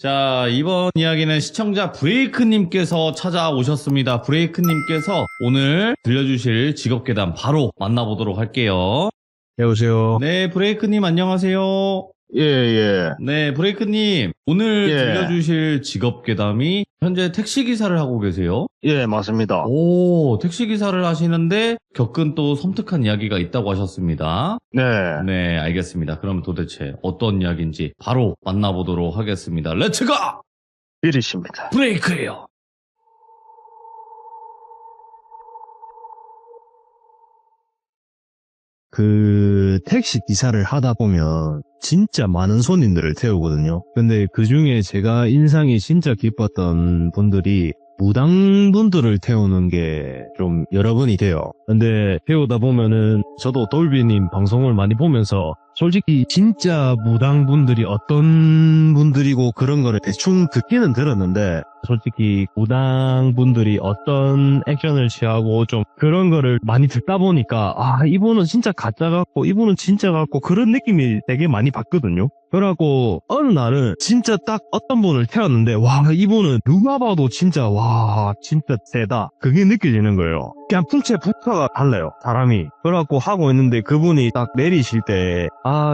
자, 이번 이야기는 시청자 브레이크님께서 찾아오셨습니다. 브레이크님께서 오늘 들려주실 직업괴담 바로 만나보도록 할게요. 여보세요. 네, 브레이크님 안녕하세요. 예. 네, 브레이크님 오늘 예. 들려주실 직업괴담이 현재 택시기사를 하고 계세요. 예, 맞습니다. 오, 택시기사를 하시는데 겪은 또 섬뜩한 이야기가 있다고 하셨습니다. 네. 네, 알겠습니다. 그럼 도대체 어떤 이야기인지 바로 만나보도록 하겠습니다. 렛츠고! 비리십니다. 브레이크예요. 택시 기사를 하다 보면 진짜 많은 손님들을 태우거든요. 근데 그 중에 제가 인상이 진짜 깊었던 분들이 무당분들을 태우는 게 좀 여러 번이 돼요. 근데 태우다 보면은 저도 돌비님 방송을 많이 보면서 솔직히 진짜 무당분들이 어떤 분들이고 그런 거를 대충 듣기는 들었는데 솔직히 무당분들이 어떤 액션을 취하고 좀 그런 거를 많이 듣다 보니까 이분은 진짜 가짜 같고 이분은 진짜 같고 그런 느낌이 되게 많이 받거든요. 그래갖고 어느 날은 진짜 딱 어떤 분을 태웠는데 이분은 누가 봐도 진짜 진짜 세다 그게 느껴지는 거예요. 그냥 풍채 부터가 달라요 사람이. 그래갖고 하고 있는데 그분이 딱 내리실 때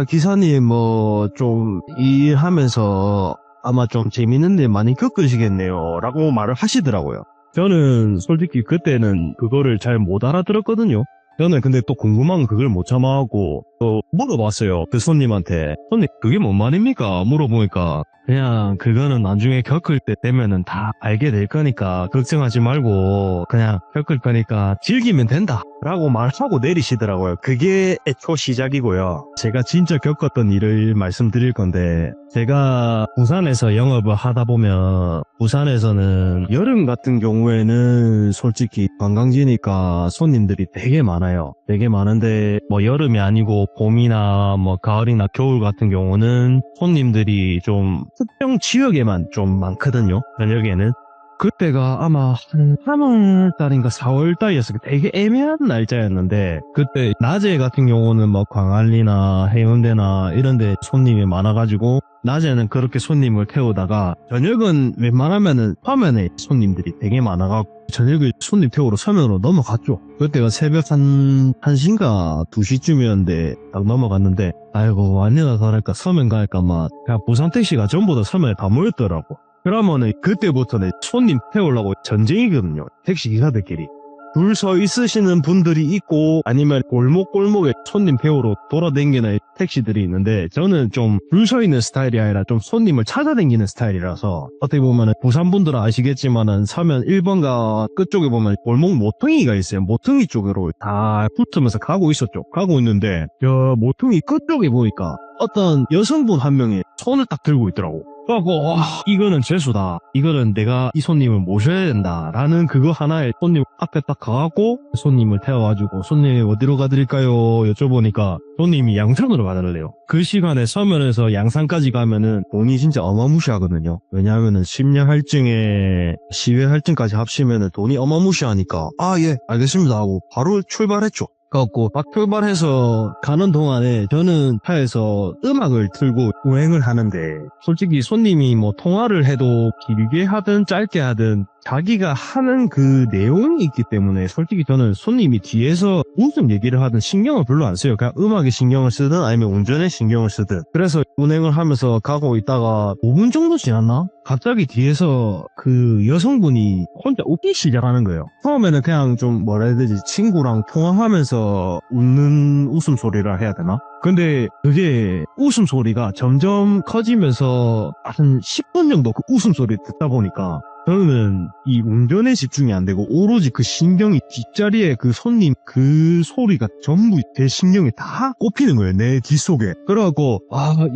기사님 뭐 좀 일하면서 아마 좀 재밌는 일 많이 겪으시겠네요 라고 말을 하시더라고요. 저는 솔직히 그때는 그거를 잘 못 알아들었거든요. 저는 근데 또 궁금한 건 그걸 못 참아하고 또 물어봤어요. 그 손님한테. 손님 그게 뭔 말입니까? 물어보니까 그냥 그거는 나중에 겪을 때 되면은 다 알게 될 거니까 걱정하지 말고 그냥 겪을 거니까 즐기면 된다 라고 말하고 내리시더라고요. 그게 애초 시작이고요. 제가 진짜 겪었던 일을 말씀드릴 건데 제가 부산에서 영업을 하다 보면 부산에서는 여름 같은 경우에는 솔직히 관광지니까 손님들이 되게 많아요. 되게 많은데 뭐 여름이 아니고 봄이나 뭐 가을이나 겨울 같은 경우는 손님들이 좀 특정 지역에만 좀 많거든요. 저녁에는. 그때가 아마 한 3월달인가 4월달이었어요. 되게 애매한 날짜였는데 그때 낮에 같은 경우는 뭐 광안리나 해운대나 이런데 손님이 많아가지고 낮에는 그렇게 손님을 태우다가 저녁은 웬만하면은 화면에 손님들이 되게 많아가지고 저녁을 손님 태우러 서면으로 넘어갔죠. 그때가 새벽 한 1시인가 2시쯤이었는데 딱 넘어갔는데 아이고 아니나 다를까 서면 갈까 막 그냥 부산 택시가 전부 다 서면에 다 모였더라고. 그러면은 그때부터는 손님 태우려고 전쟁이거든요. 택시 기사들끼리. 줄 서 있으시는 분들이 있고 아니면 골목골목에 손님 태우러 돌아다니는 택시들이 있는데 저는 좀 줄 서 있는 스타일이 아니라 좀 손님을 찾아다니는 스타일이라서 어떻게 보면은 부산 분들은 아시겠지만은 서면 1번가 끝쪽에 보면 골목 모퉁이가 있어요. 모퉁이 쪽으로 다 붙으면서 가고 있었죠. 가고 있는데 저 모퉁이 끝쪽에 보니까 어떤 여성분 한 명이 손을 딱 들고 있더라고. 그래갖고 이거는 죄수다. 이거는 내가 이 손님을 모셔야 된다 라는 그거 하나에 손님 앞에 딱 가갖고 손님을 태워가지고 손님 어디로 가드릴까요 여쭤보니까 손님이 양산으로 가달래요. 그 시간에 서면에서 양산까지 가면은 돈이 진짜 어마무시하거든요. 왜냐하면은 심야 할증에 시외 할증까지 합치면은 돈이 어마무시하니까 예 알겠습니다 하고 바로 출발했죠. 그래갖고 막 출발해서 가는 동안에 저는 차에서 음악을 틀고 운행을 하는데 솔직히 손님이 뭐 통화를 해도 길게 하든 짧게 하든 자기가 하는 그 내용이 있기 때문에 솔직히 저는 손님이 뒤에서 무슨 얘기를 하든 신경을 별로 안 써요. 그냥 음악에 신경을 쓰든 아니면 운전에 신경을 쓰든. 그래서 운행을 하면서 가고 있다가 5분 정도 지났나? 갑자기 뒤에서 그 여성분이 혼자 웃기 시작하는 거예요. 처음에는 그냥 좀 뭐라 해야 되지 친구랑 통화하면서 웃는 웃음소리라 해야 되나? 근데 그게 웃음소리가 점점 커지면서 한 10분 정도 그 웃음소리 듣다 보니까 저는 이 운전에 집중이 안 되고 오로지 그 신경이 뒷자리에 그 손님 그 소리가 전부 제 신경이 다 꼽히는 거예요. 내 뒷속에. 그래갖고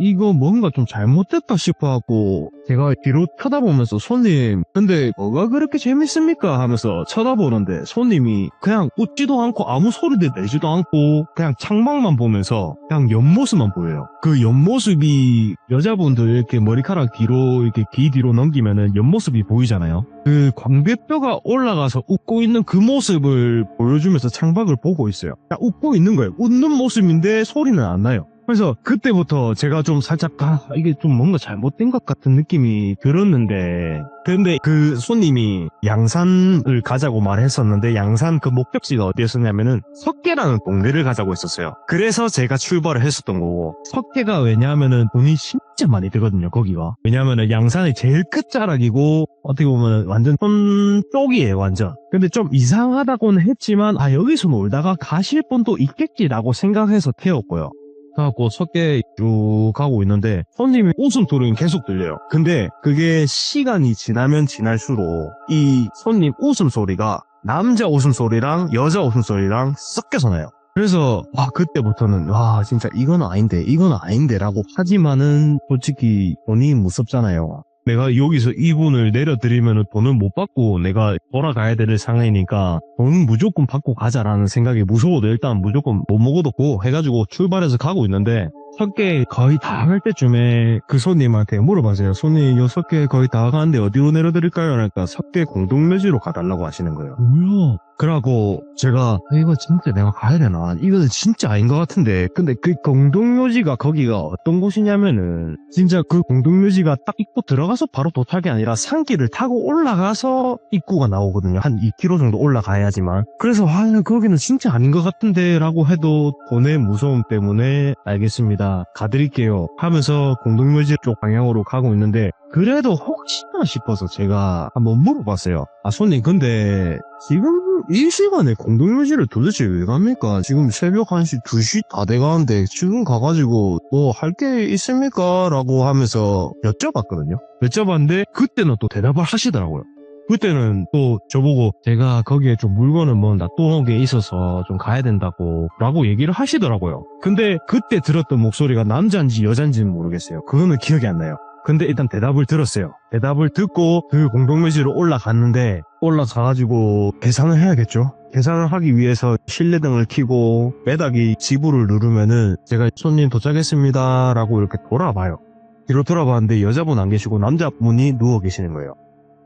이거 뭔가 좀 잘못됐다 싶어갖고 제가 뒤로 쳐다보면서 손님 근데 뭐가 그렇게 재밌습니까? 하면서 쳐다보는데 손님이 그냥 웃지도 않고 아무 소리도 내지도 않고 그냥 창밖만 보면서 그냥 옆모습만 보여요. 그 옆모습이 여자분들 이렇게 머리카락 뒤로 이렇게 귀 뒤로 넘기면은 옆모습이 보이잖아요. 그 광대뼈가 올라가서 웃고 있는 그 모습을 보여주면서 창밖을 보고 있어요. 그냥 웃고 있는 거예요. 웃는 모습인데 소리는 안 나요. 그래서 그때부터 제가 좀 살짝 이게 좀 뭔가 잘못된 것 같은 느낌이 들었는데, 근데 그 손님이 양산을 가자고 말했었는데 양산 그 목적지가 어디였었냐면은 석계라는 동네를 가자고 했었어요. 그래서 제가 출발을 했었던 거고, 석계가 왜냐하면은 돈이 진짜 많이 들거든요, 거기가. 왜냐하면은 양산이 제일 끝자락이고 어떻게 보면 완전 촌 쪽이에요, 완전. 근데 좀 이상하다고는 했지만 여기서 놀다가 가실 분도 있겠지라고 생각해서 태웠고요. 그래갖고 석계 쭉 가고 있는데 손님이 웃음소리는 계속 들려요. 근데 그게 시간이 지나면 지날수록 이 손님 웃음소리가 남자 웃음소리랑 여자 웃음소리랑 섞여서 나요. 그래서 그때부터는 진짜 이건 아닌데 라고 하지만은 솔직히 돈이 무섭잖아요. 내가 여기서 이분을 내려드리면 돈을 못 받고 내가 돌아가야 될 상황이니까 돈은 무조건 받고 가자라는 생각이 무서워도 일단 무조건 못 먹어도 고 해가지고 출발해서 가고 있는데, 석계 거의 다 갈 때쯤에 그 손님한테 물어봤어요. 손님, 요 석계 거의 다 가는데 어디로 내려드릴까요? 그러니까 석계 공동묘지로 가달라고 하시는 거예요. 뭐야? 그러고 제가 이거 진짜 내가 가야 되나? 이거는 진짜 아닌 것 같은데. 근데 그 공동묘지가 거기가 어떤 곳이냐면은 진짜 그 공동묘지가 딱 입구 들어가서 바로 도착이 아니라 산길을 타고 올라가서 입구가 나오거든요. 한 2km 정도 올라가야지만. 그래서 거기는 진짜 아닌 것 같은데 라고 해도 돈의 무서움 때문에 알겠습니다, 가드릴게요 하면서 공동묘지 쪽 방향으로 가고 있는데, 그래도 혹시나 싶어서 제가 한번 물어봤어요. 손님, 근데 지금 이 시간에 공동묘지를 도대체 왜 갑니까? 지금 새벽 1시, 2시 다 돼가는데 지금 가가지고 뭐 할 게 있습니까? 라고 하면서 여쭤봤거든요. 여쭤봤는데 그때는 또 대답을 하시더라고요. 그때는 또 저보고 제가 거기에 좀 물건을 뭐 놔두는 게 있어서 좀 가야 된다고 라고 얘기를 하시더라고요. 근데 그때 들었던 목소리가 남자인지 여자인지는 모르겠어요. 그거는 기억이 안 나요. 근데 일단 대답을 들었어요. 대답을 듣고 그 공동묘지로 올라갔는데, 올라가가지고 계산을 해야겠죠. 계산을 하기 위해서 실내등을 켜고 매닫이 지불을 누르면은 제가 손님 도착했습니다 라고 이렇게 돌아봐요. 뒤로 돌아봤는데 여자분 안 계시고 남자분이 누워 계시는 거예요.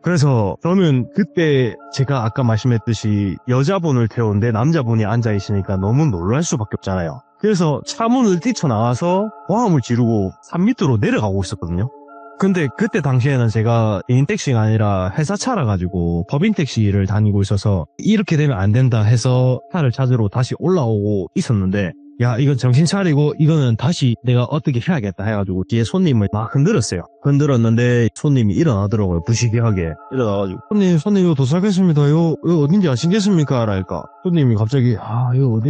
그래서 저는 그때 제가 아까 말씀했듯이 여자분을 태우는데 남자분이 앉아 있으니까 너무 놀랄 수밖에 없잖아요. 그래서 차문을 뛰쳐나와서 고함을 지르고 산 밑으로 내려가고 있었거든요. 근데 그때 당시에는 제가 개인 택시가 아니라 회사 차라 가지고 법인 택시를 다니고 있어서 이렇게 되면 안 된다 해서 차를 찾으러 다시 올라오고 있었는데, 이건 정신 차리고 이거는 다시 내가 어떻게 해야겠다 해가지고 뒤에 손님을 막 흔들었어요. 흔들었는데 손님이 일어나더라고요. 부시기하게 일어나가지고 손님 이거 도착했습니다. 이거 어딘지 아시겠습니까? 라니까 손님이 갑자기 이거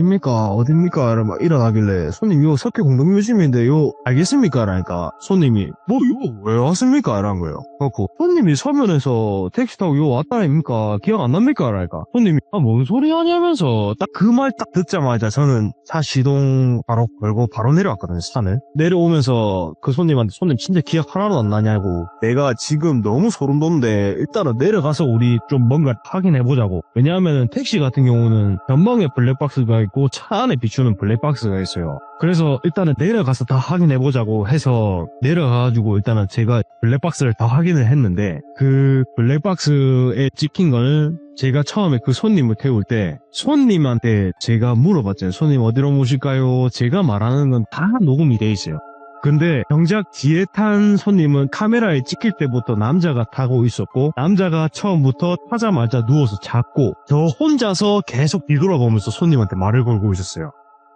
어딥니까? 막 일어나길래 손님 이거 석계 공동묘지인데 이거 알겠습니까? 라니까 손님이 뭐 이거 왜 왔습니까? 라는 거예요. 그렇고 손님이 서면에서 택시 타고 이거 왔다 아닙니까? 기억 안 납니까? 라니까 손님이 뭔 소리 하냐면서 딱 그 말 딱 듣자마자 저는 차 시동 바로 걸고 바로 내려왔거든요. 산을 내려오면서 그 손님한테 손님 진짜 기억 하나도 안 나냐고, 내가 지금 너무 소름 돋는데 일단은 내려가서 우리 좀 뭔가 확인해보자고. 왜냐하면 택시 같은 경우는 전방에 블랙박스가 있고 차 안에 비추는 블랙박스가 있어요. 그래서 일단은 내려가서 다 확인해보자고 해서 내려가가지고 일단은 제가 블랙박스를 다 확인을 했는데, 그 블랙박스에 찍힌 거는 제가 처음에 그 손님을 태울 때 손님한테 제가 물어봤잖아요. 손님 어디로 모실까요? 제가 말하는 건 다 녹음이 돼 있어요. 근데 정작 뒤에 탄 손님은 카메라에 찍힐 때부터 남자가 타고 있었고, 남자가 처음부터 타자마자 누워서 잤고, 저 혼자서 계속 뒤돌아보면서 손님한테 말을 걸고 있었어요.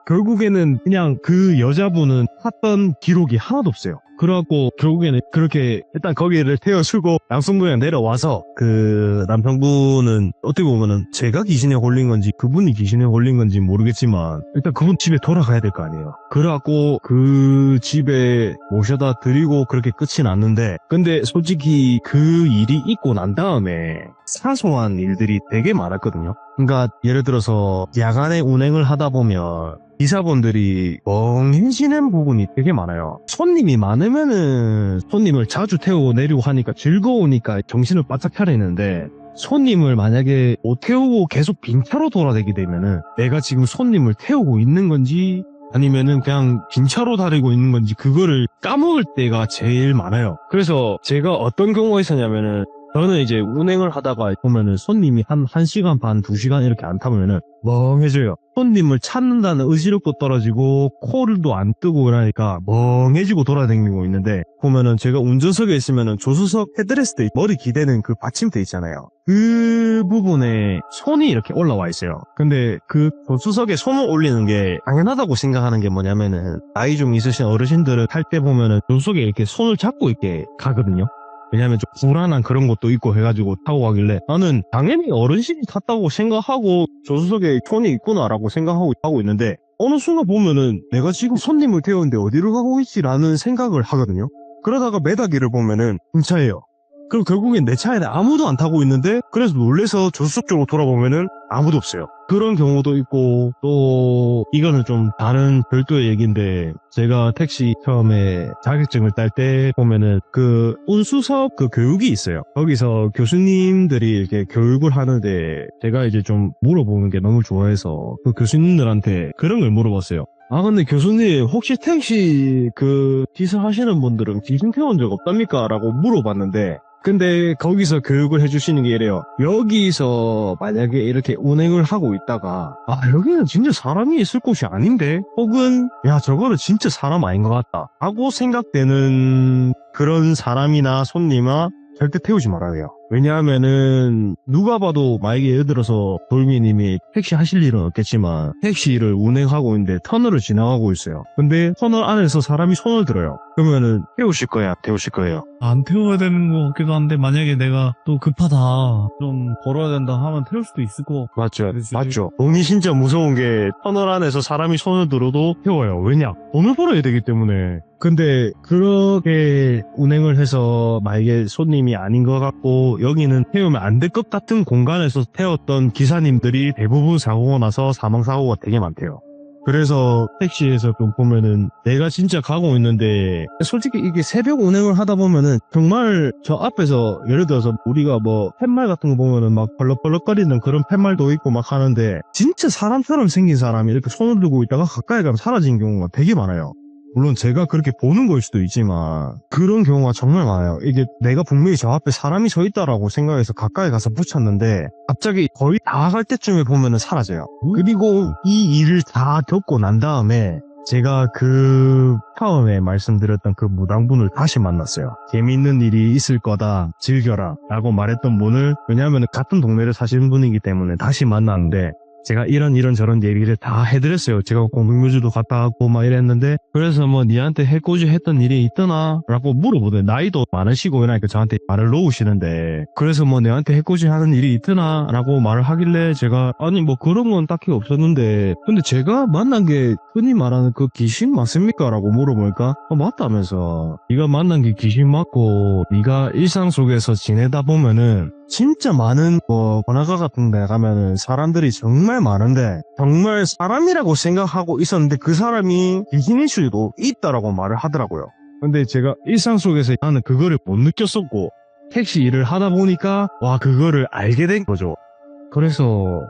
결국에는 그냥 그 여자분은 탔던 기록이 하나도 없어요. 그래갖고 결국에는 그렇게 일단 거기를 태워주고 양승부에 내려와서, 그 남성분은 어떻게 보면은 제가 귀신에 홀린 건지 그분이 귀신에 홀린 건지 모르겠지만 일단 그분 집에 돌아가야 될 거 아니에요. 그래갖고 그 집에 모셔다 드리고 그렇게 끝이 났는데, 근데 솔직히 그 일이 있고 난 다음에 사소한 일들이 되게 많았거든요. 그러니까 예를 들어서 야간에 운행을 하다 보면 기사분들이 멍해지는 부분이 되게 많아요. 손님이 많으면은 손님을 자주 태우고 내리고 하니까 즐거우니까 정신을 바짝 차리는데, 손님을 만약에 못 태우고 계속 빈 차로 돌아다니게 되면은 내가 지금 손님을 태우고 있는 건지 아니면은 그냥 빈 차로 다니고 있는 건지 그거를 까먹을 때가 제일 많아요. 그래서 제가 어떤 경우가 있었냐면은 저는 이제 운행을 하다가 보면은 손님이 한 1시간 반, 2시간 이렇게 안 타면은 멍해져요. 손님을 찾는다는 의지력도 떨어지고 코를도 안 뜨고 그러니까 멍해지고 돌아다니고 있는데 보면은 제가 운전석에 있으면은 조수석 헤드레스트 머리 기대는 그 받침대 있잖아요. 그 부분에 손이 이렇게 올라와 있어요. 근데 그 조수석에 손을 올리는 게 당연하다고 생각하는 게 뭐냐면은 나이 좀 있으신 어르신들은 탈 때 보면은 조수석에 이렇게 손을 잡고 있게 가거든요. 왜냐면 좀 불안한 그런 것도 있고 해가지고 타고 가길래 나는 당연히 어르신이 탔다고 생각하고 조수석에 손이 있구나라고 생각하고 타고 있는데 어느 순간 보면은 내가 지금 손님을 태우는데 어디로 가고 있지라는 생각을 하거든요. 그러다가 매다기를 보면은 훔차예요. 그럼 결국엔 내 차에는 아무도 안 타고 있는데 그래서 놀래서 조수석 쪽으로 돌아보면은 아무도 없어요. 그런 경우도 있고 또 이거는 좀 다른 별도의 얘기인데 제가 택시 처음에 자격증을 딸 때 보면은 그 운수석 그 교육이 있어요. 거기서 교수님들이 이렇게 교육을 하는데 제가 이제 좀 물어보는 게 너무 좋아해서 그 교수님들한테 그런 걸 물어봤어요. 아 근데 교수님 혹시 택시 그 기사 하시는 분들은 귀신 태운 적 없답니까? 라고 물어봤는데 근데 거기서 교육을 해주시는 게 이래요. 여기서 만약에 이렇게 운행을 하고 있다가 아 여기는 진짜 사람이 있을 곳이 아닌데 혹은 야 저거는 진짜 사람 아닌 것 같다 하고 생각되는 그런 사람이나 손님아 절대 태우지 말아야 돼요. 왜냐하면은 누가 봐도 만약에 예를 들어서 돌미님이 택시 하실 일은 없겠지만 택시를 운행하고 있는데 터널을 지나가고 있어요. 근데 터널 안에서 사람이 손을 들어요. 그러면은 태우실 거야, 태우실 거예요. 안 태워야 되는 것 같기도 한데 만약에 내가 또 급하다 좀 걸어야 된다 하면 태울 수도 있을 거 맞죠, 그치. 맞죠. 돈이 진짜 무서운 게 터널 안에서 사람이 손을 들어도 태워요. 왜냐? 돈을 벌어야 되기 때문에. 근데 그렇게 운행을 해서 만약에 손님이 아닌 것 같고 여기는 태우면 안 될 것 같은 공간에서 태웠던 기사님들이 대부분 사고가 나서 사망사고가 되게 많대요. 그래서 택시에서 좀 보면은 내가 진짜 가고 있는데 솔직히 이게 새벽 운행을 하다 보면은 정말 저 앞에서 예를 들어서 우리가 뭐 팻말 같은 거 보면은 막 벌럭벌럭거리는 그런 팻말도 있고 막 하는데 진짜 사람처럼 생긴 사람이 이렇게 손을 들고 있다가 가까이 가면 사라진 경우가 되게 많아요. 물론 제가 그렇게 보는 걸 수도 있지만 그런 경우가 정말 많아요. 이게 내가 분명히 저 앞에 사람이 서 있다라고 생각해서 가까이 가서 붙였는데 갑자기 거의 다 갈 때쯤에 보면은 사라져요. 그리고 이 일을 다 겪고 난 다음에 제가 그 처음에 말씀드렸던 그 무당분을 다시 만났어요. 재미있는 일이 있을 거다 즐겨라 라고 말했던 분을 왜냐하면 같은 동네를 사시는 분이기 때문에 다시 만났는데 제가 이런 저런 얘기를 다 해드렸어요. 제가 공동묘지도 갔다 왔고 막 이랬는데 그래서 뭐 니한테 해코지 했던 일이 있더나 라고 물어보더니 나이도 많으시고 이러니까 저한테 말을 놓으시는데 그래서 뭐 내한테 해코지 하는 일이 있더나 라고 말을 하길래 제가 아니 뭐 그런 건 딱히 없었는데 근데 제가 만난 게 흔히 말하는 그 귀신 맞습니까? 라고 물어보니까 맞다면서 네가 만난 게 귀신 맞고 네가 일상 속에서 지내다 보면은 진짜 많은 뭐 번화가 같은 데 가면은 사람들이 정말 많은데 정말 사람이라고 생각하고 있었는데 그 사람이 귀신일 수도 있다라고 말을 하더라고요. 근데 제가 일상 속에서 나는 그거를 못 느꼈었고 택시 일을 하다 보니까 와 그거를 알게 된 거죠. 그래서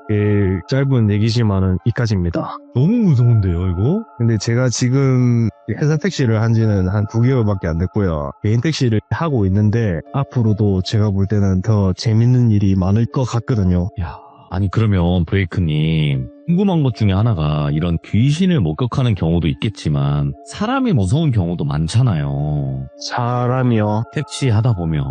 짧은 얘기지만은 이까지입니다. 너무 무서운데요 이거? 근데 제가 지금 회사 택시를 한 지는 한 9개월밖에 안 됐고요. 개인 택시를 하고 있는데 앞으로도 제가 볼 때는 더 재밌는 일이 많을 것 같거든요. 야, 아니 그러면 브레이크님 궁금한 것 중에 하나가 이런 귀신을 목격하는 경우도 있겠지만 사람이 무서운 경우도 많잖아요. 사람이요? 택시 하다 보면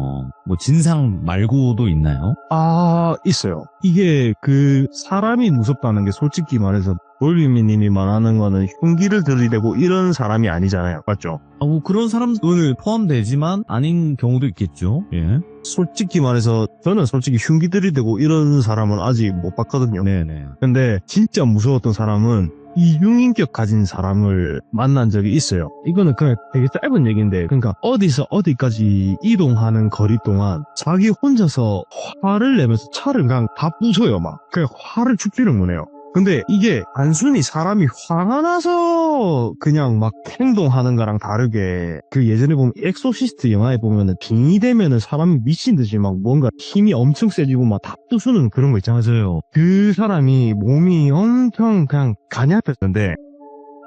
뭐 진상 말고도 있나요? 아 있어요. 이게 그 사람이 무섭다는 게 솔직히 말해서 돌비미님이 말하는 거는 흉기를 들이대고 이런 사람이 아니잖아요. 맞죠? 뭐 그런 사람들 포함되지만 아닌 경우도 있겠죠. 예. 솔직히 말해서 저는 솔직히 흉기 들이대고 이런 사람은 아직 못 봤거든요. 네네. 근데 진짜 무서웠던 사람은 이중인격 가진 사람을 만난 적이 있어요. 이거는 그냥 되게 짧은 얘기인데 그러니까 어디서 어디까지 이동하는 거리 동안 자기 혼자서 화를 내면서 차를 그냥 다 부숴요. 막 그냥 화를 죽지를 못해요. 근데 이게 단순히 사람이 화가 나서 그냥 막 행동하는 거랑 다르게 그 예전에 보면 엑소시스트 영화에 보면은 빙이 되면은 사람이 미친 듯이 막 뭔가 힘이 엄청 세지고 막 다 부수는 그런 거 있잖아요. 그 사람이 몸이 엄청 그냥 가냘했는데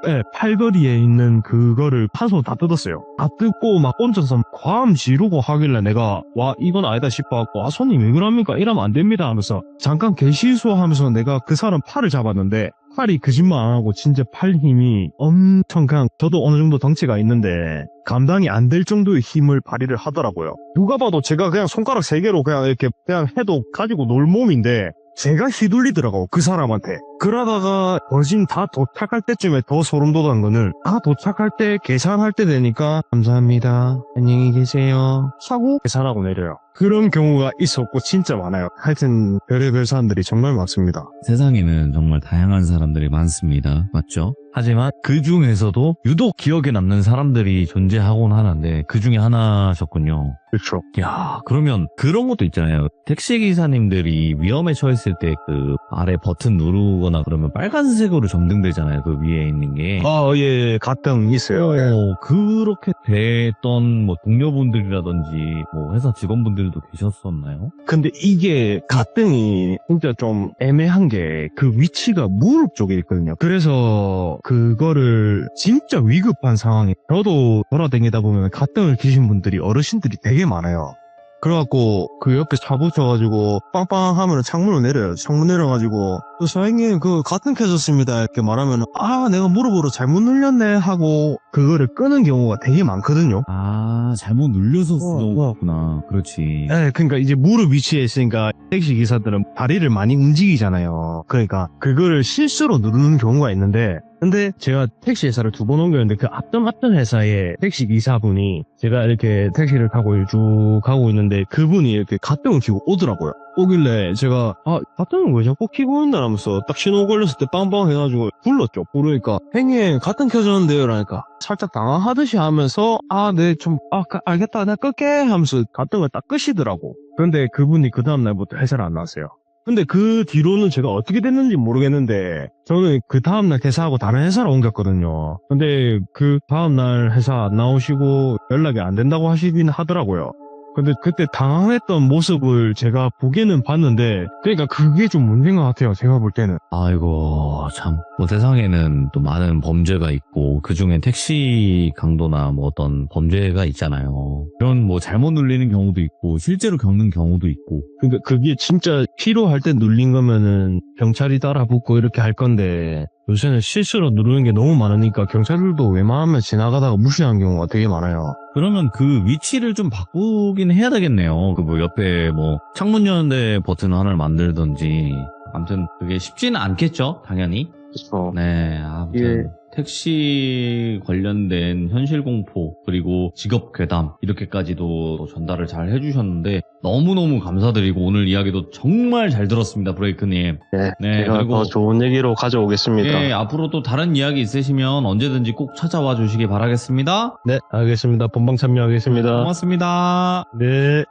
네, 팔걸이에 있는 그거를 판소 다 뜯었어요. 다 뜯고 막 얹어서 과음 지르고 하길래 내가 와 이건 아니다 싶어갖고 손님 왜 그럽니까? 이러면 안 됩니다 하면서 잠깐 개시소 하면서 내가 그 사람 팔을 잡았는데 팔이 거짓말 안 하고 진짜 팔 힘이 엄청 그냥 저도 어느 정도 덩치가 있는데 감당이 안 될 정도의 힘을 발휘를 하더라고요. 누가 봐도 제가 그냥 손가락 3개로 그냥 이렇게 그냥 해도 가지고 놀 몸인데 제가 휘둘리더라고 그 사람한테. 그러다가 거진 다 도착할 때쯤에 더 소름 돋았는 거는 다 도착할 때 계산할 때 되니까 감사합니다 안녕히 계세요 하고 계산하고 내려요. 그런 경우가 있었고 진짜 많아요. 하여튼 별의별 사람들이 정말 많습니다. 세상에는 정말 다양한 사람들이 많습니다. 맞죠? 하지만 그 중에서도 유독 기억에 남는 사람들이 존재하곤 하는데 그 중에 하나셨군요. 그렇죠. 야, 그러면 그런 것도 있잖아요. 택시기사님들이 위험에 처했을 때 그 아래 버튼 누르거나 그러면 빨간색으로 점등되잖아요. 그 위에 있는 게. 예, 가끔 있어요. 예. 그렇게 됐던 뭐 동료분들이라든지 뭐 회사 직원분들도 계셨었나요? 근데 이게 가등이 진짜 좀 애매한 게 그 위치가 무릎 쪽에 있거든요. 그래서 그거를 진짜 위급한 상황에 저도 돌아다니다 보면 가등을 기신 분들이 어르신들이 되게 많아요. 그래갖고 그 옆에 차 붙여가지고 빵빵 하면 창문을 내려요. 창문 내려가지고 사장님 그 가등 켜졌습니다 이렇게 말하면 아 내가 무릎으로 잘못 눌렸네 하고 그거를 끄는 경우가 되게 많거든요. 아, 잘못 눌려서 쓰셨구나. 그렇지. 네, 그러니까 이제 무릎 위치에 있으니까 택시 기사들은 다리를 많이 움직이잖아요. 그러니까 그거를 실수로 누르는 경우가 있는데 근데 제가 택시 회사를 2번 옮겼는데 그 앞전 회사의 택시 기사분이 제가 이렇게 택시를 타고 쭉 가고 있는데 그분이 이렇게 가등을 켜고 오더라고요. 오길래 제가 가등을 왜 자꾸 켜고 있나 하면서 딱 신호 걸렸을 때 빵빵 해가지고 불렀죠. 부르니까 형님 가등 켜졌는데요 라니까 살짝 당황하듯이 하면서 네 좀 알겠다 내가 끌게 하면서 가등을 딱 끄시더라고. 근데 그분이 그 다음날부터 회사를 안 나왔어요. 근데 그 뒤로는 제가 어떻게 됐는지 모르겠는데 저는 그 다음날 퇴사하고 다른 회사로 옮겼거든요. 근데 그 다음날 회사 안 나오시고 연락이 안 된다고 하시긴 하더라고요. 근데 그때 당황했던 모습을 제가 보기는 봤는데 그러니까 그게 좀 문제인 것 같아요. 제가 볼 때는. 아이고, 참. 뭐 세상에는 또 많은 범죄가 있고, 그 중에 택시 강도나 뭐 어떤 범죄가 있잖아요. 그런 뭐 잘못 눌리는 경우도 있고, 실제로 겪는 경우도 있고. 그러니까 그게 진짜 필요할 때 눌린 거면은 경찰이 따라 붙고 이렇게 할 건데 요새는 실수로 누르는 게 너무 많으니까 경찰들도 웬만하면 지나가다가 무시하는 경우가 되게 많아요. 그러면 그 위치를 좀 바꾸긴 해야 되겠네요. 그 뭐 옆에 뭐 창문 여는데 버튼 하나를 만들든지. 아무튼 그게 쉽지는 않겠죠, 당연히. 그렇죠. 네, 아무튼 택시 관련된 현실 공포 그리고 직업 괴담 이렇게까지도 전달을 잘 해주셨는데 너무너무 감사드리고 오늘 이야기도 정말 잘 들었습니다, 브레이크님. 네, 제가 그리고 더 좋은 얘기로 가져오겠습니다. 예, 앞으로 또 다른 이야기 있으시면 언제든지 꼭 찾아와 주시기 바라겠습니다. 네, 알겠습니다. 본방 참여하겠습니다. 고맙습니다. 네.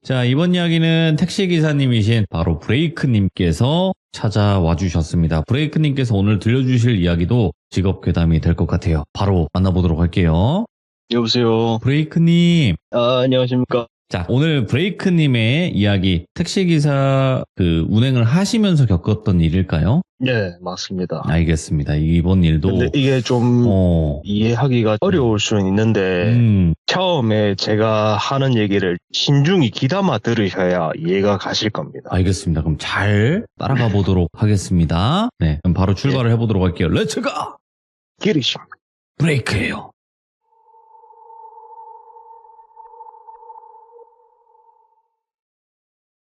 자, 이번 이야기는 택시기사님이신 바로 브레이크님께서 찾아와 주셨습니다. 브레이크님께서 오늘 들려주실 이야기도 직업 괴담이 될 것 같아요. 바로 만나보도록 할게요. 여보세요. 브레이크님. 안녕하십니까. 자, 오늘 브레이크님의 이야기, 택시기사 운행을 하시면서 겪었던 일일까요? 네, 맞습니다. 알겠습니다. 이번 일도. 근데 이게 좀 이해하기가 어려울 수는 있는데 처음에 제가 하는 얘기를 신중히 귀담아 들으셔야 이해가 가실 겁니다. 알겠습니다. 그럼 잘 따라가 보도록 하겠습니다. 네, 그럼 바로 출발을 해보도록 할게요. 렛츠고! 기르심. 브레이크예요.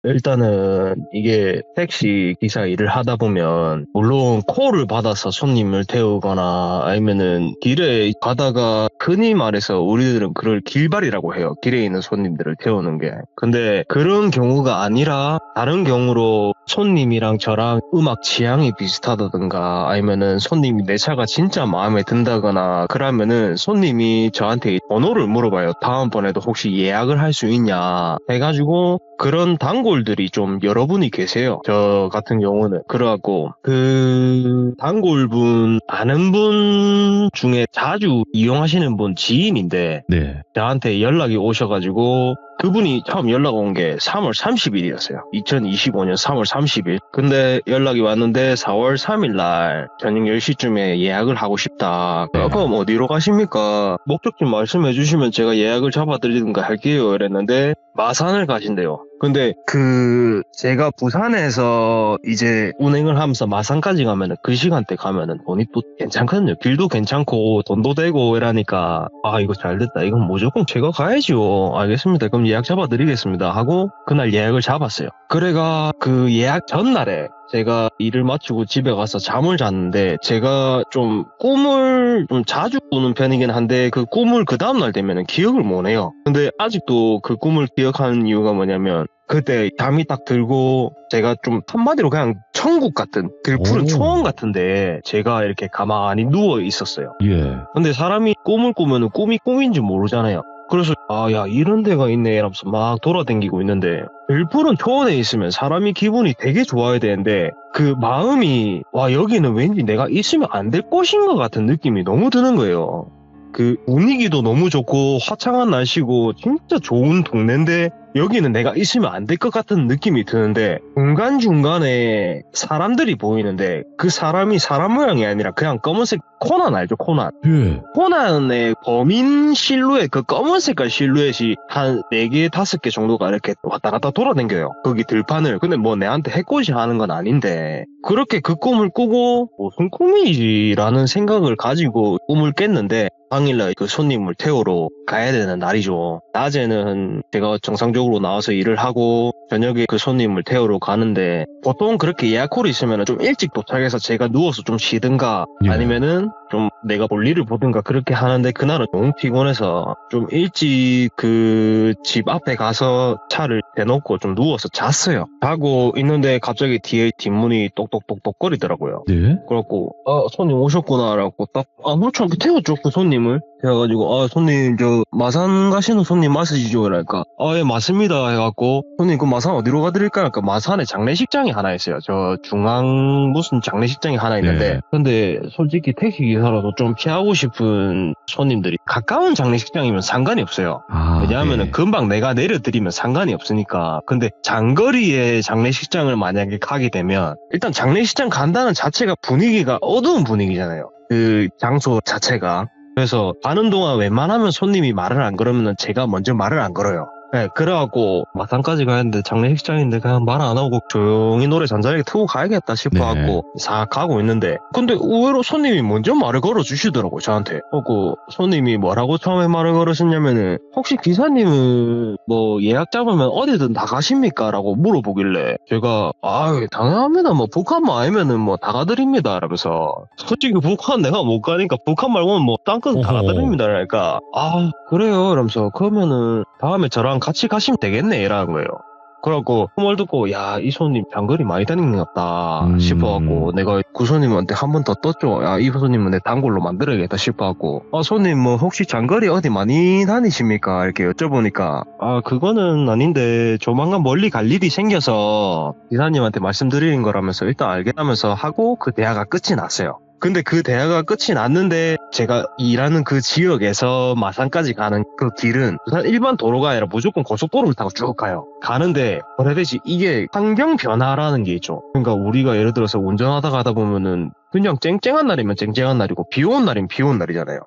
일단은 이게 택시 기사 일을 하다 보면 물론 콜을 받아서 손님을 태우거나 아니면은 길에 가다가 흔히 말해서 우리들은 그걸 길발이라고 해요. 길에 있는 손님들을 태우는 게. 근데 그런 경우가 아니라 다른 경우로 손님이랑 저랑 음악 취향이 비슷하다든가 아니면은 손님이 내 차가 진짜 마음에 든다거나 그러면은 손님이 저한테 번호를 물어봐요. 다음번에도 혹시 예약을 할 수 있냐 해가지고 그런 단골들이 좀 여러분이 계세요. 저 같은 경우는. 그래갖고 그 단골분 아는 분 중에 자주 이용하시는 아시는 분 지인인데 네. 저한테 연락이 오셔가지고 그분이 처음 연락 온 게 3월 30일이었어요. 2025년 3월 30일. 근데 연락이 왔는데 4월 3일 날 저녁 10시쯤에 예약을 하고 싶다. 네. 그럼 어디로 가십니까? 목적지 말씀해 주시면 제가 예약을 잡아드리든가 할게요. 이랬는데 마산을 가신대요. 근데 제가 부산에서 이제 운행을 하면서 마산까지 가면은 그 시간대 가면은 돈이 또 괜찮거든요. 길도 괜찮고 돈도 되고 이러니까 이거 잘 됐다. 이건 무조건 제가 가야죠. 알겠습니다. 그럼 예약 잡아드리겠습니다. 하고 그날 예약을 잡았어요. 그래가 그 예약 전날에 제가 일을 마치고 집에 가서 잠을 잤는데 제가 좀 꿈을 좀 자주 꾸는 편이긴 한데 그 꿈을 그 다음날 되면은 기억을 못 해요. 근데 아직도 그 꿈을 기억하는 이유가 뭐냐면 그때 잠이 딱 들고 제가 좀 한마디로 그냥 천국 같은 들푸른 오. 초원 같은데 제가 이렇게 가만히 누워 있었어요. 예. 근데 사람이 꿈을 꾸면은 꿈이 꿈인지 모르잖아요. 그래서 야 이런 데가 있네 이러면서 막 돌아다니고 있는데 들푸른 초원에 있으면 사람이 기분이 되게 좋아야 되는데 그 마음이 여기는 왠지 내가 있으면 안 될 곳인 것 같은 느낌이 너무 드는 거예요. 그 분위기도 너무 좋고 화창한 날씨고 진짜 좋은 동네인데 여기는 내가 있으면 안 될 것 같은 느낌이 드는데 중간중간에 사람들이 보이는데 그 사람이 사람 모양이 아니라 그냥 검은색 코난 알죠? 코난. 예. 코난의 범인 실루엣, 그 검은 색깔 실루엣이 한 4개, 5개 정도가 이렇게 왔다 갔다 돌아다녀요. 거기 들판을. 근데 뭐 내한테 해코지 하는 건 아닌데 그렇게 그 꿈을 꾸고 무슨 꿈이지라는 생각을 가지고 꿈을 깼는데 당일날 그 손님을 태우러 가야 되는 날이죠. 낮에는 제가 정상적으로 나와서 일을 하고 저녁에 그 손님을 태우러 가는데 보통 그렇게 예약콜이 있으면 좀 일찍 도착해서 제가 누워서 좀 쉬든가 예. 아니면은 좀 내가 볼일을 보든가 그렇게 하는데 그날은 너무 피곤해서 좀 일찍 그 집 앞에 가서 차를 대놓고 좀 누워서 잤어요. 자고 있는데 갑자기 뒤에 뒷문이 똑똑똑똑 거리더라고요. 네. 그래갖고 손님 오셨구나 라고 딱 그렇죠 태웠죠 그 손님을. 그래가지고 손님 저 마산 가시는 손님 맞으시죠? 이러니까 예 맞습니다 해갖고 손님 그 마산 어디로 가드릴까? 그러니까 마산에 장례식장이 하나 있어요. 저 중앙 무슨 장례식장이 하나 있는데 네. 근데 솔직히 택시기사라도 좀 피하고 싶은 손님들이 가까운 장례식장이면 상관이 없어요. 왜냐하면은 네. 금방 내가 내려드리면 상관이 없으니까. 근데 장거리에 장례식장을 만약에 가게 되면 일단 장례식장 간다는 자체가 분위기가 어두운 분위기잖아요. 그 장소 자체가. 그래서 가는 동안 웬만하면 손님이 말을 안 걸으면 제가 먼저 말을 안 걸어요. 네, 그래갖고 마산까지 가는데 장례식장인데 그냥 말 안 하고 조용히 노래 잔잔하게 틀고 가야겠다 싶어갖고 싹 가고 있는데 근데 의외로 손님이 먼저 말을 걸어주시더라고요 저한테. 그래갖고 손님이 뭐라고 처음에 말을 걸으셨냐면은 혹시 기사님은 뭐 예약 잡으면 어디든 다 가십니까? 라고 물어보길래 제가 당연합니다. 뭐 북한만 아니면은 뭐 다 가드립니다. 라면서 솔직히 북한 내가 못 가니까 북한 말고는 뭐 딴 건 다 가드립니다. 그러니까 그래요. 이러면서 그러면은 다음에 저랑 같이 가시면 되겠네 이라는 거예요. 그래갖고 그 말 듣고 이 손님 장거리 많이 다니는 것 같다 싶어갖고 내가 그 손님한테 한 번 더 떴죠. 이 손님은 내 단골로 만들어야겠다 싶어갖고 손님 뭐 혹시 장거리 어디 많이 다니십니까? 이렇게 여쭤보니까 그거는 아닌데 조만간 멀리 갈 일이 생겨서 기사님한테 말씀드리는 거라면서 일단 알겠다면서 하고 그 대화가 끝이 났어요. 근데 그 대화가 끝이 났는데 제가 일하는 그 지역에서 마산까지 가는 그 길은 부산 일반 도로가 아니라 무조건 고속도로를 타고 쭉 가요. 가는데 뭐라 해야 되지? 이게 환경 변화라는 게 있죠. 그러니까 우리가 예를 들어서 운전하다 가다 보면은 그냥 쨍쨍한 날이면 쨍쨍한 날이고 비 오는 날이면 비 오는 날이잖아요.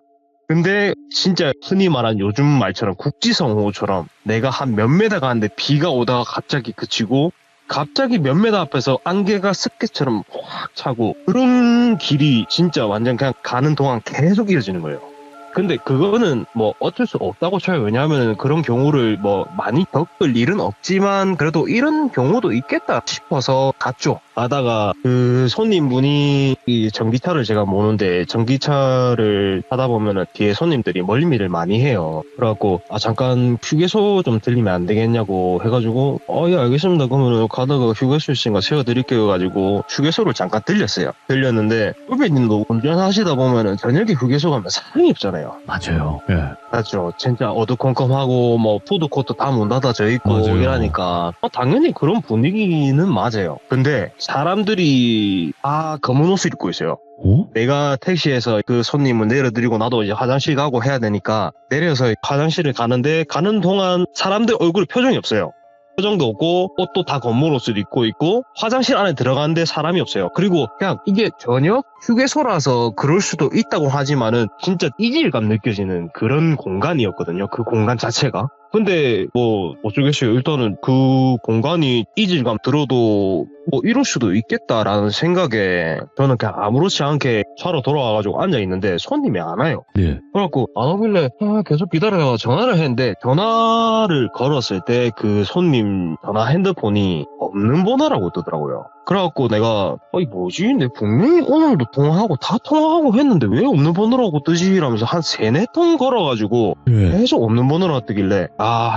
근데 진짜 흔히 말하는 요즘 말처럼 국지성호처럼 내가 한 몇 메다 가는데 비가 오다가 갑자기 그치고 갑자기 몇 메다 앞에서 안개가 습기처럼 확 차고 그런 길이 진짜 완전 그냥 가는 동안 계속 이어지는 거예요. 근데 그거는 뭐 어쩔 수 없다고 쳐요. 왜냐하면 그런 경우를 뭐 많이 겪을 일은 없지만 그래도 이런 경우도 있겠다 싶어서 갔죠. 가다가 그 손님분이 이 전기차를 제가 모는데 전기차를 타다 보면은 뒤에 손님들이 멀미를 많이 해요. 그래갖고 잠깐 휴게소 좀 들리면 안 되겠냐고 해가지고 예 알겠습니다. 그러면 가다가 휴게소 있으니까 세워드릴게요 가지고 휴게소를 잠깐 들렸어요. 들렸는데 후배님도 운전하시다 보면은 저녁에 휴게소 가면 사람이 없잖아요. 맞아요. 예. 맞죠. 진짜 어두컴컴하고 뭐 푸드코트 다 문 닫아져 있고 맞아요. 이러니까 당연히 그런 분위기는 맞아요. 근데 사람들이 다 검은 옷을 입고 있어요. 어? 내가 택시에서 그 손님을 내려드리고 나도 이제 화장실 가고 해야 되니까 내려서 화장실을 가는데 가는 동안 사람들 얼굴에 표정이 없어요. 표정도 없고 옷도 다 검은 옷을 입고 있고 화장실 안에 들어가는데 사람이 없어요. 그리고 그냥 이게 저녁 휴게소라서 그럴 수도 있다고 하지만은 진짜 이질감 느껴지는 그런 공간이었거든요. 그 공간 자체가. 근데 뭐 어쩌겠어요. 일단은 그 공간이 이질감 들어도 뭐 이럴 수도 있겠다라는 생각에 저는 그냥 아무렇지 않게 차로 돌아와가지고 앉아있는데 손님이 안 와요. 예. 그래갖고 안 오길래 계속 기다려요. 전화를 했는데 전화를 걸었을 때 그 손님 전화 핸드폰이 없는 번호라고 뜨더라고요. 그래갖고 내가 이 뭐지? 내 분명히 오늘도 통화하고 다 통화하고 했는데 왜 없는 번호라고 뜨지? 이러면서 한 3-4통 걸어가지고 예. 계속 없는 번호라고 뜨길래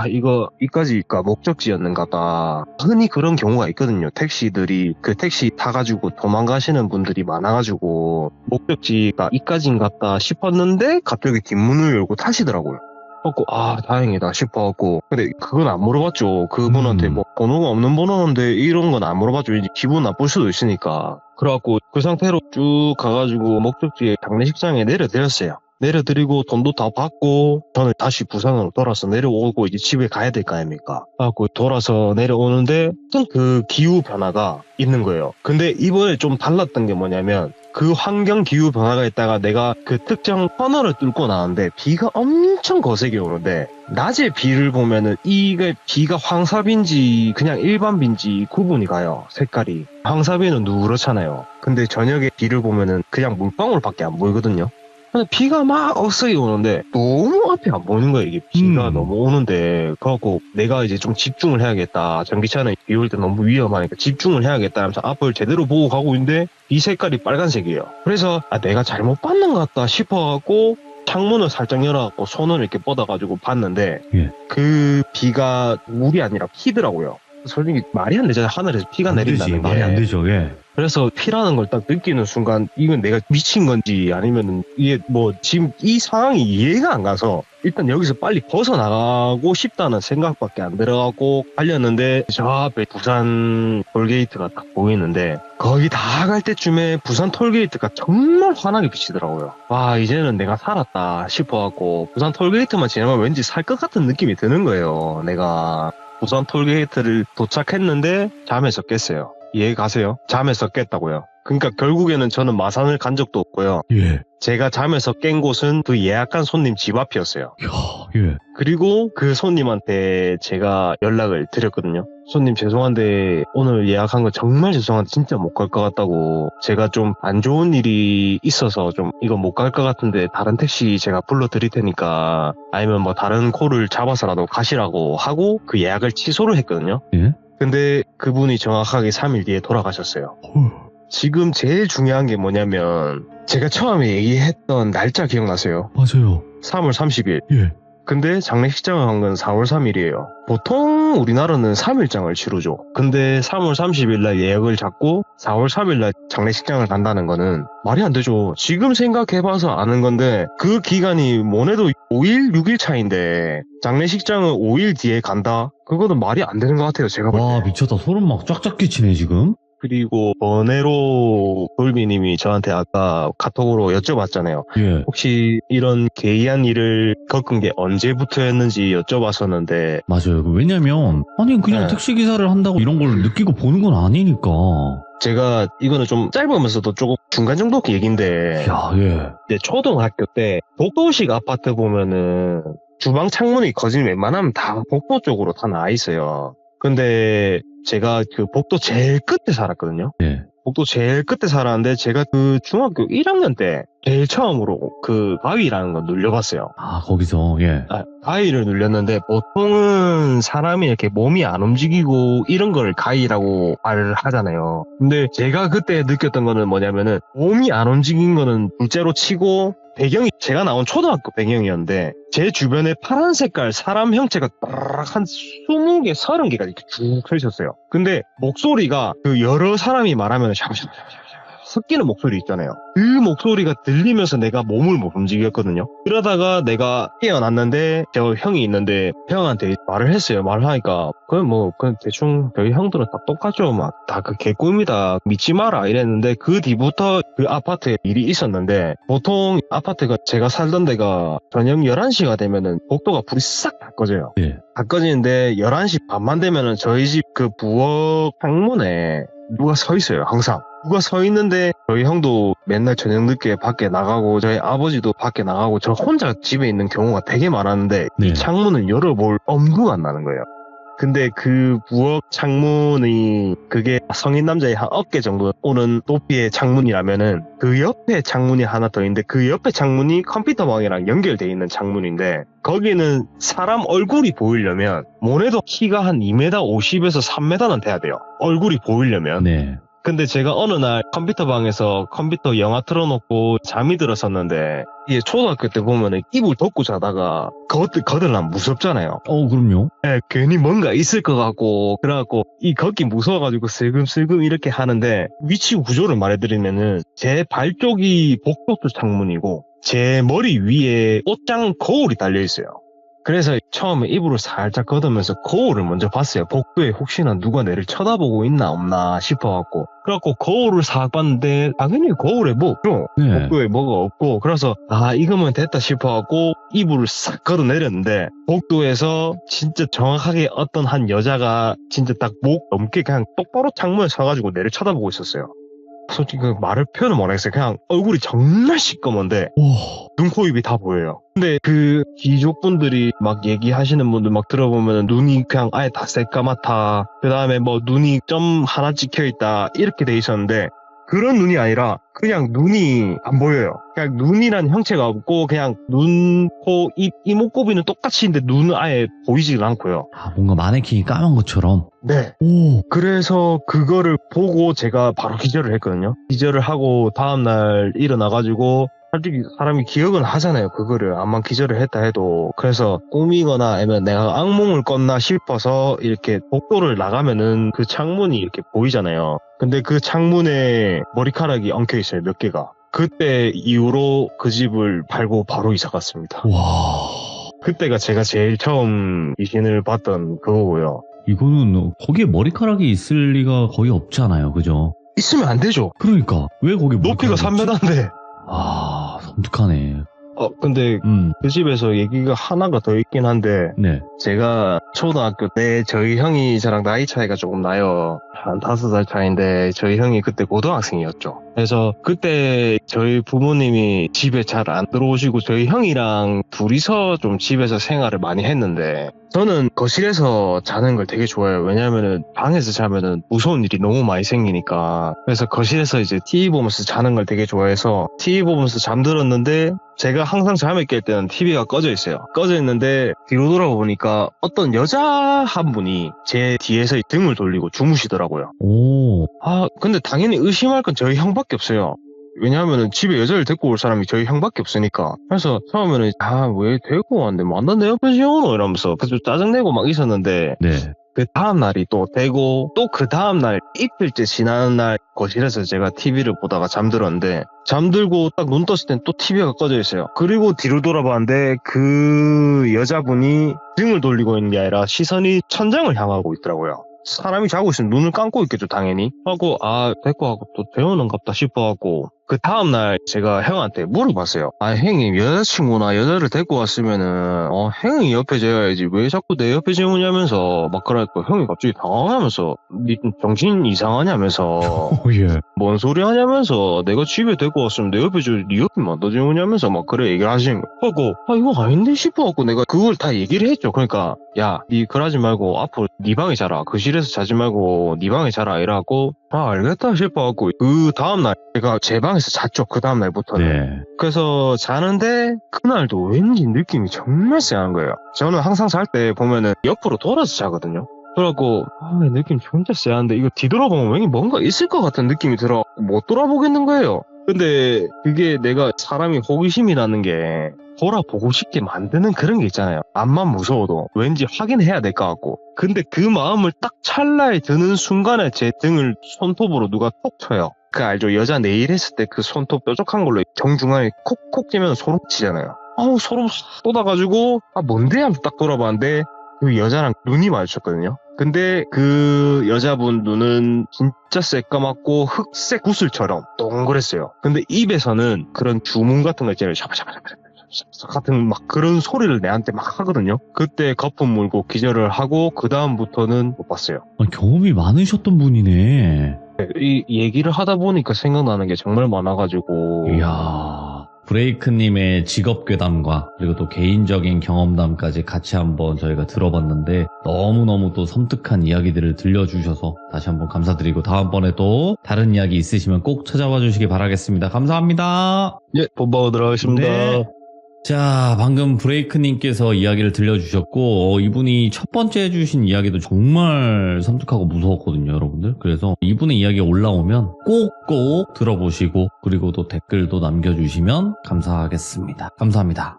이거 이까지가 목적지였는가. 흔히 그런 경우가 있거든요. 택시들이 그 택시 타가지고 도망가시는 분들이 많아가지고 목적지가 이까지인 같다 싶었는데 갑자기 뒷문을 열고 타시더라고요. 그래갖고 다행이다 싶어갖고 근데 그건 안 물어봤죠. 그분한테 뭐 번호가 없는 번호인데 이런 건 안 물어봤죠. 이제 기분 나쁠 수도 있으니까. 그래갖고 그 상태로 쭉 가가지고 목적지에 장례식장에 내려드렸어요. 내려드리고 돈도 다 받고 저는 다시 부산으로 돌아서 내려오고 이제 집에 가야 될 거 아닙니까? 그래갖고 돌아서 내려오는데 어떤 그 기후 변화가 있는 거예요. 근데 이번에 좀 달랐던 게 뭐냐면 그 환경 기후 변화가 있다가 내가 그 특정 터널을 뚫고 나왔는데 비가 엄청 거세게 오는데 낮에 비를 보면은 이게 비가 황사비인지 그냥 일반 비인지 구분이 가요. 색깔이. 황사비는 누렇잖아요. 근데 저녁에 비를 보면은 그냥 물방울밖에 안 보이거든요. 근데 비가 막 억세게 오는데 너무 앞이 안 보이는 거야. 이게 비가 너무 오는데. 그래갖고 내가 이제 좀 집중을 해야겠다. 전기차는 비 올 때 너무 위험하니까 집중을 해야겠다 하면서 앞을 제대로 보고 가고 있는데 비 색깔이 빨간색이에요. 그래서 내가 잘못 봤는 것 같다 싶어갖고 창문을 살짝 열어갖고 손을 이렇게 뻗어가지고 봤는데 예. 그 비가 물이 아니라 피더라고요. 솔직히 말이 안 되잖아요. 하늘에서 피가 내린다는 게. 말이 안 되죠. 예. 그래서 피라는 걸 딱 느끼는 순간 이건 내가 미친 건지 아니면은 이게 뭐 지금 이 상황이 이해가 안 가서 일단 여기서 빨리 벗어나가고 싶다는 생각밖에 안 들어가고 달렸는데 저 앞에 부산 톨게이트가 딱 보이는데 거의 다 갈 때쯤에 부산 톨게이트가 정말 환하게 비치더라고요. 와 이제는 내가 살았다 싶어갖고 부산 톨게이트만 지나면 왠지 살 것 같은 느낌이 드는 거예요. 내가 부산 톨게이트를 도착했는데 잠에서 깼어요. 이해 가세요? 잠에서 깼다고요. 그러니까 결국에는 저는 마산을 간 적도 없고요. 예. 제가 잠에서 깬 곳은 그 예약한 손님 집 앞이었어요. 야, 예. 그리고 그 손님한테 제가 연락을 드렸거든요. 손님 죄송한데 오늘 예약한 거 정말 죄송한데 진짜 못 갈 것 같다고 제가 좀 안 좋은 일이 있어서 좀 이거 못 갈 것 같은데 다른 택시 제가 불러드릴 테니까 아니면 뭐 다른 콜을 잡아서라도 가시라고 하고 그 예약을 취소를 했거든요. 예. 근데 그분이 정확하게 3일 뒤에 돌아가셨어요. 지금 제일 중요한 게 뭐냐면 제가 처음에 얘기했던 날짜 기억나세요? 맞아요. 3월 30일. 예. 근데 장례식장을 간 건 4월 3일이에요. 보통 우리나라는 3일장을 치르죠. 근데 3월 30일 날 예약을 잡고 4월 3일 날 장례식장을 간다는 거는 말이 안 되죠. 지금 생각해봐서 아는 건데 그 기간이 뭐래도 5일, 6일 차인데 장례식장을 5일 뒤에 간다? 그거는 말이 안 되는 것 같아요. 제가 볼 때. 와, 미쳤다. 소름 막 쫙쫙 끼치네, 지금. 그리고 번외로 돌비님이 저한테 아까 카톡으로 여쭤봤잖아요. 예. 혹시 이런 괴이한 일을 겪은 게 언제부터였는지 여쭤봤었는데 맞아요. 왜냐면, 아니, 그냥 네. 택시기사를 한다고 이런 걸 느끼고 보는 건 아니니까. 제가 이거는 좀 짧으면서도 조금 중간 정도 얘기인데 야, 예. 이제 초등학교 때 복도식 아파트 보면은 주방 창문이 거진 웬만하면 다 복도 쪽으로 다 나와 있어요. 근데 제가 그 복도 제일 끝에 살았거든요. 예. 복도 제일 끝에 살았는데 제가 그 중학교 1학년 때 제일 처음으로 그 가위라는 거 눌려봤어요. 아, 거기서, 예. 가위를 눌렸는데 보통은 사람이 이렇게 몸이 안 움직이고 이런 걸 가위라고 말을 하잖아요. 근데 제가 그때 느꼈던 거는 뭐냐면은 몸이 안 움직인 거는 둘째로 치고 배경이 제가 나온 초등학교 배경이었는데 제 주변에 파란 색깔 사람 형체가 딱 한 20개, 30개가 이렇게 쭉 펼쳤어요. 근데 목소리가 그 여러 사람이 말하면 섞이는 목소리 있잖아요. 그 목소리가 들리면서 내가 몸을 못 움직였거든요. 그러다가 내가 깨어났는데 저 형이 있는데 형한테 말을 했어요. 말을 하니까 그냥 대충 저희 형들은 다 똑같죠. 막 다 그 개꿈이다. 믿지 마라 이랬는데 그 뒤부터 그 아파트에 일이 있었는데 보통 아파트가 제가 살던 데가 저녁 11시가 되면은 복도가 불이 싹 다 꺼져요. 네. 다 꺼지는데 11시 반만 되면은 저희 집 그 부엌 창문에 누가 서 있어요. 항상. 누가 서 있는데 저희 형도 맨날 저녁 늦게 밖에 나가고 저희 아버지도 밖에 나가고 저 혼자 집에 있는 경우가 되게 많았는데 네. 이 창문을 열어볼 엄두가 안 나는 거예요. 근데 그 부엌 창문이 그게 성인 남자의 한 어깨 정도 오는 높이의 창문이라면은 그 옆에 창문이 하나 더 있는데 그 옆에 창문이 컴퓨터방이랑 연결돼 있는 창문인데 거기는 사람 얼굴이 보이려면 뭐래도 키가 한 2m 50에서 3m는 돼야 돼요. 얼굴이 보이려면. 네. 근데 제가 어느 날 컴퓨터방에서 컴퓨터 영화 틀어놓고 잠이 들었었는데 이게 초등학교 때 보면은 이불 덮고 자다가 거들나면 무섭잖아요. 그럼요. 예, 괜히 뭔가 있을 것 같고 그래갖고 이 걷기 무서워가지고 슬금슬금 이렇게 하는데 위치 구조를 말해드리면은 제 발 쪽이 복도 창문이고 제 머리 위에 옷장 거울이 달려있어요. 그래서 처음에 이불을 살짝 걷으면서 거울을 먼저 봤어요. 복도에 혹시나 누가 내를 쳐다보고 있나 없나 싶어갖고 그래갖고 거울을 싹 봤는데 당연히 거울에 뭐 없죠. 네. 복도에 뭐가 없고 그래서 이거면 됐다 싶어갖고 이불을 싹 걷어내렸는데 복도에서 진짜 정확하게 어떤 한 여자가 진짜 딱 목 넘게 그냥 똑바로 창문에 서가지고 내를 쳐다보고 있었어요. 솔직히 그 말을 표현을 못하겠어요. 그냥 얼굴이 정말 시꺼먼데 눈, 코, 입이 다 보여요. 근데 그 귀족분들이 막 얘기하시는 분들 막 들어보면 눈이 그냥 아예 다 새까맣다. 그 다음에 뭐 눈이 점 하나 찍혀있다. 이렇게 돼 있었는데 그런 눈이 아니라 그냥 눈이 안 보여요. 그냥 눈이란 형체가 없고 그냥 눈, 코, 입, 이목구비는 똑같이 있는데 눈은 아예 보이질 않고요. 뭔가 마네킹이 까만 것처럼. 네. 오. 그래서 그거를 보고 제가 바로 기절을 했거든요. 기절을 하고 다음날 일어나가지고 솔직히 사람이 기억은 하잖아요. 그거를 암만 기절을 했다 해도. 그래서 꿈이거나 아니면 내가 악몽을 꿨나 싶어서 이렇게 복도를 나가면은 그 창문이 이렇게 보이잖아요. 근데 그 창문에 머리카락이 엉켜 있어요. 몇 개가. 그때 이후로 그 집을 팔고 바로 이사 갔습니다. 와. 그때가 제가 제일 처음 귀신을 봤던 그거고요. 이거는 거기에 머리카락이 있을 리가 거의 없잖아요. 그죠? 있으면 안 되죠. 그러니까. 왜 거기 높이가 3m인데. 섬뜩하네. 근데 그 집에서 얘기가 하나가 더 있긴 한데 네. 제가 초등학교 때 저희 형이 저랑 나이 차이가 조금 나요. 한 5살 차이인데 저희 형이 그때 고등학생이었죠. 그래서 그때 저희 부모님이 집에 잘 안 들어오시고 저희 형이랑 둘이서 좀 집에서 생활을 많이 했는데 저는 거실에서 자는 걸 되게 좋아해요. 왜냐면은 방에서 자면은 무서운 일이 너무 많이 생기니까. 그래서 거실에서 이제 TV 보면서 자는 걸 되게 좋아해서 TV 보면서 잠들었는데 제가 항상 잠을 깰 때는 TV가 꺼져 있어요. 꺼져 있는데 뒤로 돌아보니까 어떤 여자 한 분이 제 뒤에서 등을 돌리고 주무시더라고요. 오. 근데 당연히 의심할 건 저희 형밖에 없어요. 왜냐하면 집에 여자를 데리고 올 사람이 저희 형밖에 없으니까. 그래서 처음에는 왜 데리고 왔는데 만나 내 옆에 지우노 이러면서 그래서 짜증내고 막 있었는데 네. 그 다음날이 또 되고 또 그 다음날 이틀째 지나는 날 거실에서 제가 TV를 보다가 잠들었는데 잠들고 딱 눈 떴을 땐 또 TV가 꺼져 있어요. 그리고 뒤로 돌아봤는데 그 여자분이 등을 돌리고 있는 게 아니라 시선이 천장을 향하고 있더라고요. 사람이 자고 있으면 눈을 감고 있겠죠, 당연히. 하고, 데리고 하고 또 재우는갑다 싶어갖고, 그 다음날 제가 형한테 물어봤어요. 형님, 여자친구나 여자를 데리고 왔으면은, 형이 옆에 재워야지. 왜 자꾸 내 옆에 재우냐면서, 막 그러니까 형이 갑자기 당황하면서, 니 정신 이상하냐면서, 예. 뭔 소리 하냐면서, 내가 집에 데리고 왔으면 내 옆에 니 옆에만 더 재우냐면서, 막 그래 얘기를 하시는 거예요. 하고, 이거 아닌데 싶어갖고 내가 그걸 다 얘기를 했죠. 그러니까, 야, 니 그러지 말고 앞으로 니 방에 자라. 거실에서 자지 말고 니 방에 자라. 이래갖고 알겠다 싶어갖고 그 다음날 제가 제 방에서 잤죠. 그 다음날부터는. 네. 그래서 자는데 그날도 왠지 느낌이 정말 쎄한 거예요. 저는 항상 잘 때 보면은 옆으로 돌아서 자거든요. 그래갖고 느낌 진짜 쎄한데 이거 뒤돌아보면 왠지 뭔가 있을 것 같은 느낌이 들어 못 돌아보겠는 거예요. 근데 그게 내가 사람이 호기심이라는 게 돌아보고 싶게 만드는 그런 게 있잖아요. 앞만 무서워도 왠지 확인해야 될 것 같고. 근데 그 마음을 딱 찰나에 드는 순간에 제 등을 손톱으로 누가 톡 쳐요. 그 알죠? 여자 네일 했을 때 그 손톱 뾰족한 걸로 정중앙에 콕콕 찌면 소름 끼치잖아요. 아우 소름 싹 돋아가지고 뭔데 하면서 딱 돌아봤는데 그 여자랑 눈이 마주쳤거든요. 근데 그 여자분 눈은 진짜 새까맣고 흑색 구슬처럼 동그랬어요. 근데 입에서는 그런 주문 같은 거 있잖아요. 샤바샤바샤바 같은 막 그런 소리를 내한테 막 하거든요. 그때 거품 물고 기절을 하고 그 다음부터는 못 봤어요. 경험이 많으셨던 분이네. 이 얘기를 하다 보니까 생각나는 게 정말 많아가지고. 이야. 브레이크님의 직업 괴담과 그리고 또 개인적인 경험담까지 같이 한번 저희가 들어봤는데 너무너무 또 섬뜩한 이야기들을 들려주셔서 다시 한번 감사드리고 다음번에 또 다른 이야기 있으시면 꼭 찾아와 주시기 바라겠습니다. 감사합니다. 예, 본방으로 들어가겠습니다. 네. 자, 방금 브레이크님께서 이야기를 들려주셨고 이분이 첫 번째 해주신 이야기도 정말 섬뜩하고 무서웠거든요, 여러분들. 그래서 이분의 이야기가 올라오면 꼭꼭 들어보시고 그리고 또 댓글도 남겨주시면 감사하겠습니다. 감사합니다.